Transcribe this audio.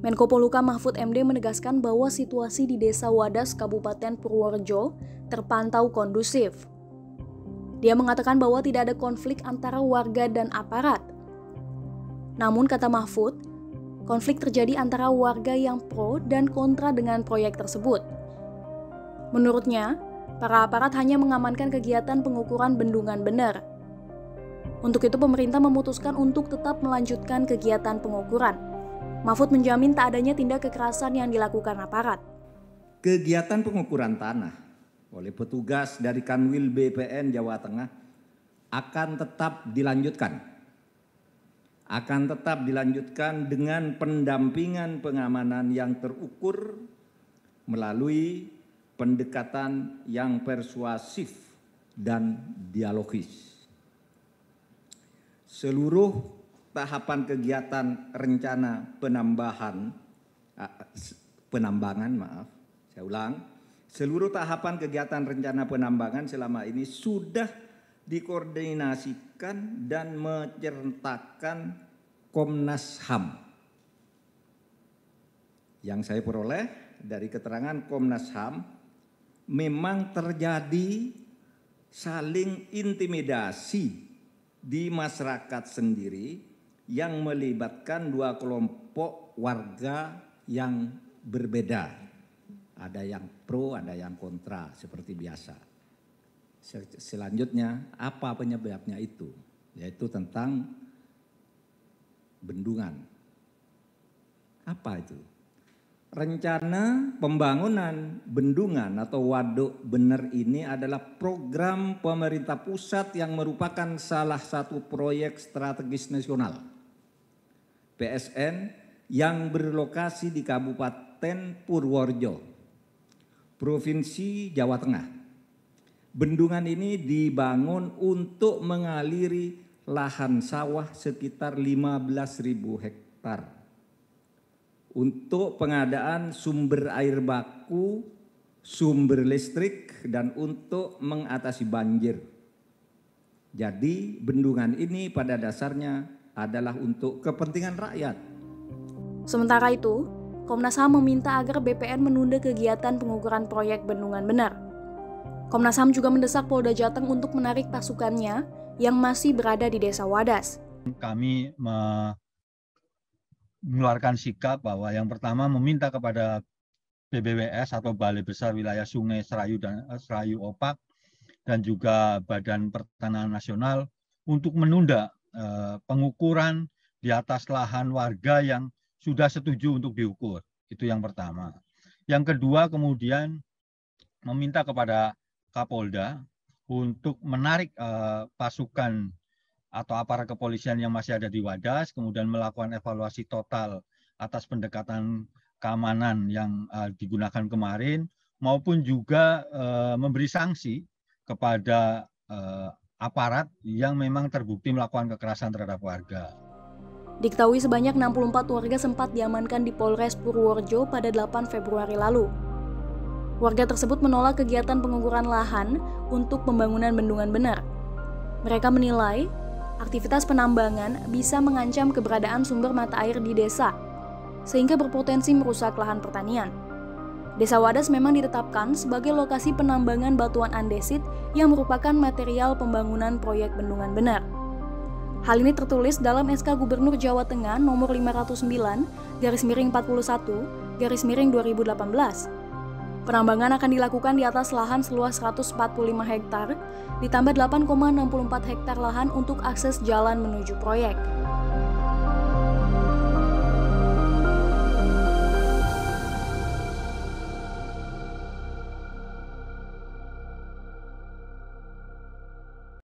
Menko Polhukam Mahfud MD menegaskan bahwa situasi di Desa Wadas, Kabupaten Purworejo terpantau kondusif. Dia mengatakan bahwa tidak ada konflik antara warga dan aparat. Namun, kata Mahfud, konflik terjadi antara warga yang pro dan kontra dengan proyek tersebut. Menurutnya, para aparat hanya mengamankan kegiatan pengukuran bendungan bener. Untuk itu, pemerintah memutuskan untuk tetap melanjutkan kegiatan pengukuran. Mahfud menjamin tak adanya tindak kekerasan yang dilakukan aparat. Kegiatan pengukuran tanah oleh petugas dari Kanwil BPN Jawa Tengah akan tetap dilanjutkan dengan pendampingan pengamanan yang terukur melalui pendekatan yang persuasif dan dialogis. Seluruh tahapan kegiatan rencana seluruh tahapan kegiatan rencana penambangan selama ini sudah dikoordinasikan dan menyertakan Komnas HAM. Yang saya peroleh dari keterangan Komnas HAM, memang terjadi saling intimidasi di masyarakat sendiri yang melibatkan dua kelompok warga yang berbeda. Ada yang pro, ada yang kontra, seperti biasa. Selanjutnya, apa penyebabnya itu? Yaitu tentang bendungan. Apa itu? Rencana pembangunan bendungan atau waduk bener ini adalah program pemerintah pusat yang merupakan salah satu proyek strategis nasional PSN yang berlokasi di Kabupaten Purworejo, Provinsi Jawa Tengah. Bendungan ini dibangun untuk mengaliri lahan sawah sekitar 15.000 hektar untuk pengadaan sumber air baku, sumber listrik, dan untuk mengatasi banjir. Jadi bendungan ini pada dasarnya adalah untuk kepentingan rakyat. Sementara itu, Komnas HAM meminta agar BPN menunda kegiatan pengukuran proyek bendungan bener. Komnas HAM juga mendesak Polda Jateng untuk menarik pasukannya yang masih berada di Desa Wadas. Kami mengeluarkan sikap bahwa yang pertama meminta kepada BBWS atau Balai Besar Wilayah Sungai Serayu dan Serayu Opak dan juga Badan Pertanahan Nasional untuk menunda pengukuran di atas lahan warga yang sudah setuju untuk diukur. Itu yang pertama. Yang kedua, kemudian meminta kepada Kapolda untuk menarik pasukan atau aparat kepolisian yang masih ada di Wadas, kemudian melakukan evaluasi total atas pendekatan keamanan yang digunakan kemarin, maupun juga memberi sanksi kepada aparat yang memang terbukti melakukan kekerasan terhadap warga. Diketahui sebanyak 64 warga sempat diamankan di Polres Purworejo pada 8 Februari lalu. Warga tersebut menolak kegiatan pengukuran lahan untuk pembangunan bendungan bener. Mereka menilai aktivitas penambangan bisa mengancam keberadaan sumber mata air di desa, sehingga berpotensi merusak lahan pertanian. Desa Wadas memang ditetapkan sebagai lokasi penambangan batuan andesit yang merupakan material pembangunan proyek bendungan bener. Hal ini tertulis dalam SK Gubernur Jawa Tengah nomor 509/41/2018. Penambangan akan dilakukan di atas lahan seluas 145 hektar, ditambah 8,64 hektar lahan untuk akses jalan menuju proyek.